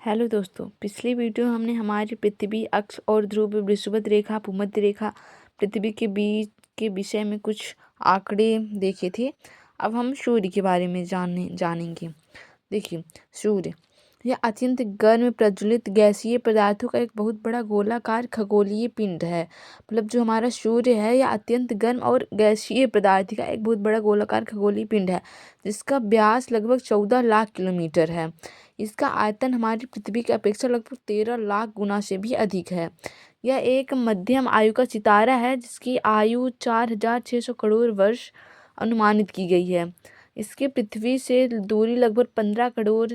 Hello दोस्तों, पिछली video हमने हमारी पृथ्वी अक्ष और ध्रुव विषुवत रेखा भूमध्य रेखा पृथ्वी के बीच के विषय में कुछ आंकड़े देखे थे। अब हम सूर्य के बारे में जानेंगे। देखिए, सूर्य यह अत्यंत गर्म प्रज्वलित गैसीय पदार्थों का एक बहुत बड़ा गोलाकार खगोलीय पिंड है। मतलब जो हमारा सूर्य है यह अत्यंत गर्म और गैसीय पदार्थ का एक बहुत बड़ा गोलाकार खगोलीय पिंड है, जिसका व्यास लगभग 14 लाख किलोमीटर है। इसका आयतन हमारी पृथ्वी की अपेक्षा लगभग 13 लाख गुना से भी अधिक है। यह एक मध्यम आयु का सितारा है जिसकी आयु 4600 करोड़ वर्ष अनुमानित की गई है। इसके पृथ्वी से दूरी लगभग 15 करोड़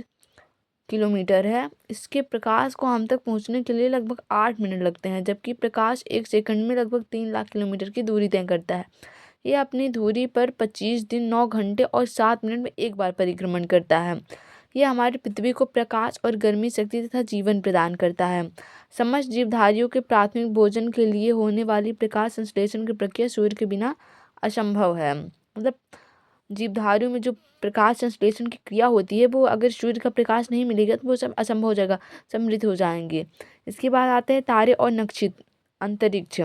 किलोमीटर है। इसके प्रकाश को हम तक पहुंचने के लिए लगभग 8 मिनट लगते हैं, जबकि प्रकाश 1 सेकंड में लगभग 3 लाख किलोमीटर की दूरी तय करता है। यह अपनी धुरी पर 25 दिन 9 घंटे और 7 मिनट में एक बार परिक्रमण करता है। यह हमारी पृथ्वी को प्रकाश और गर्मी, शक्ति तथा जीवन प्रदान करता है। समस्त जीवधारियों के प्राथमिक भोजन के लिए होने वाली प्रकाश संश्लेषण की प्रक्रिया सूर्य के बिना असंभव है। मतलब जीवधारियों में जो प्रकाश संश्लेषण की क्रिया होती है, वो अगर सूर्य का प्रकाश नहीं मिलेगा तो वो सब असंभव हो जाएगा, सब मृत हो जाएंगे। इसके बाद आते हैं तारे और नक्षत्र, अंतरिक्ष।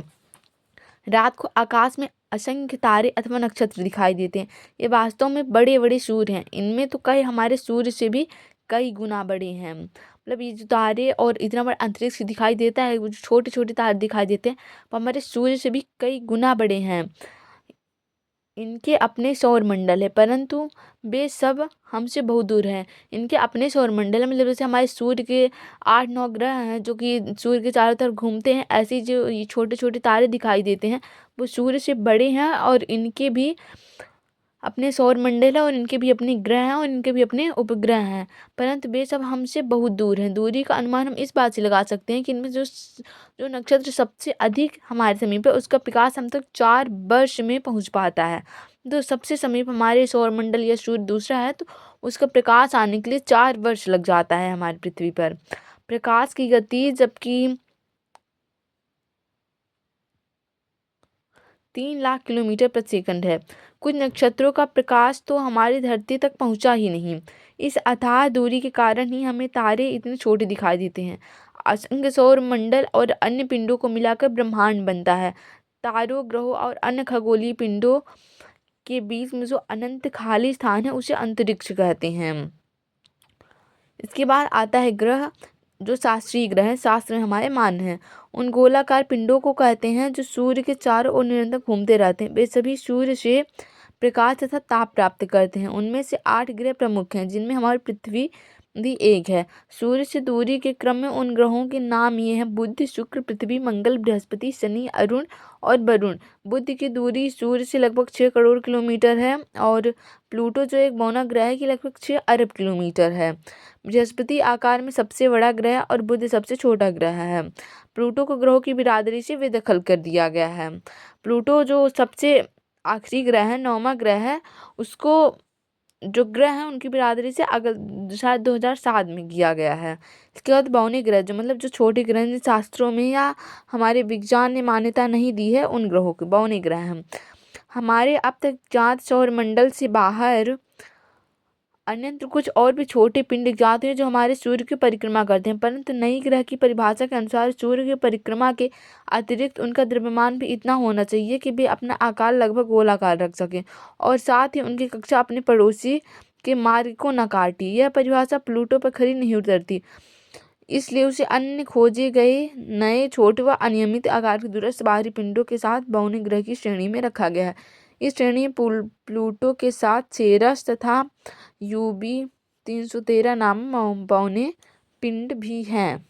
रात को आकाश में असंख्य तारे अथवा नक्षत्र दिखाई देते हैं। ये वास्तव में बड़े बड़े सूर्य हैं। इनमें तो कई हमारे सूर्य से भी कई गुना बड़े हैं। मतलब ये जो तारे और इतना बड़ा अंतरिक्ष दिखाई देता है, वो जो छोटे छोटे तारे दिखाई देते हैं, वो हमारे सूर्य से भी कई गुना बड़े हैं। इनके अपने सौर मंडल है, परंतु वे सब हमसे बहुत दूर हैं। इनके अपने सौर मंडल है, मतलब जैसे हमारे सूर्य के 8-9 ग्रह हैं जो कि सूर्य के चारों तरफ घूमते हैं, ऐसे ही जो ये छोटे छोटे तारे दिखाई देते हैं वो सूर्य से बड़े हैं, और इनके भी अपने सौर मंडल है, और इनके भी अपने ग्रह हैं, और इनके भी अपने उपग्रह हैं, परंतु वे सब हमसे बहुत दूर हैं। दूरी का अनुमान हम इस बात से लगा सकते हैं कि इनमें जो जो नक्षत्र सबसे अधिक हमारे समीप है, उसका प्रकाश हम तक 4 वर्ष में पहुंच पाता है। जो सबसे समीप हमारे सौर मंडल या सूर्य दूसरा है, तो उसका प्रकाश आने के लिए 4 वर्ष लग जाता है हमारी पृथ्वी पर। प्रकाश की गति जबकि 3 लाख किलोमीटर प्रति सेकंड है। कुछ नक्षत्रों का प्रकाश तो हमारी धरती तक पहुंचा ही नहीं। इस अथाह दूरी के कारण ही हमें तारे इतने छोटे दिखाई देते हैं। असंख्य सौर मंडल और अन्य पिंडों को मिलाकर ब्रह्मांड बनता है। तारों, ग्रहों और अन्य खगोलीय पिंडों के बीच में जो अनंत खाली स्थान है उसे अंतरिक्ष कहते हैं। इसके बाद आता है ग्रह। जो शास्त्रीय ग्रह हैं, शास्त्र में हमारे मान हैं, उन गोलाकार पिंडों को कहते हैं जो सूर्य के चारों ओर निरंतर घूमते रहते हैं। वे सभी सूर्य से प्रकाश तथा ताप प्राप्त करते हैं। उनमें से 8 ग्रह प्रमुख हैं, जिनमें हमारी पृथ्वी भी एक है। सूर्य से दूरी के क्रम में उन ग्रहों के नाम ये हैं: बुध, शुक्र, पृथ्वी, मंगल, बृहस्पति, शनि, अरुण और वरुण। बुध की दूरी सूर्य से लगभग 6 करोड़ किलोमीटर है, और प्लूटो जो एक बौना ग्रह है की लगभग 6 अरब किलोमीटर है। बृहस्पति आकार में सबसे बड़ा ग्रह है और बुध सबसे छोटा ग्रह है। प्लूटो को ग्रहों की बिरादरी से बेदखल कर दिया गया है। प्लूटो जो सबसे आखिरी ग्रह है, 9वां ग्रह है, उसको जो ग्रह हैं उनकी बिरादरी से अगल शायद 2007 में किया गया है। इसके बाद बौने ग्रह, जो मतलब जो छोटे ग्रह हैं, शास्त्रों में या हमारे विज्ञान ने मान्यता नहीं दी है, उन ग्रहों के बौने ग्रह हैं। हमारे अब तक ज्ञात सौर मंडल से बाहर अन्यंत्र कुछ और भी छोटे पिंड ज्ञात हैं जो हमारे सूर्य की परिक्रमा करते हैं, परंतु नई ग्रह की परिभाषा के अनुसार सूर्य की परिक्रमा के अतिरिक्त उनका द्रव्यमान भी इतना होना चाहिए कि वे अपना आकार लगभग गोलाकार रख सकें, और साथ ही उनकी कक्षा अपने पड़ोसी के मार्ग को न काटे। यह परिभाषा प्लूटो पर खरी नहीं उतरती, इसलिए उसे अन्य खोजे गए नए छोटे व अनियमित आकार के दूरस्थ बाहरी पिंडों के साथ बौने ग्रह की श्रेणी में रखा गया है। इस श्रेणी में प्लूटो के साथ सेरस तथा यूबी 313 नाम बौने पिंड भी हैं।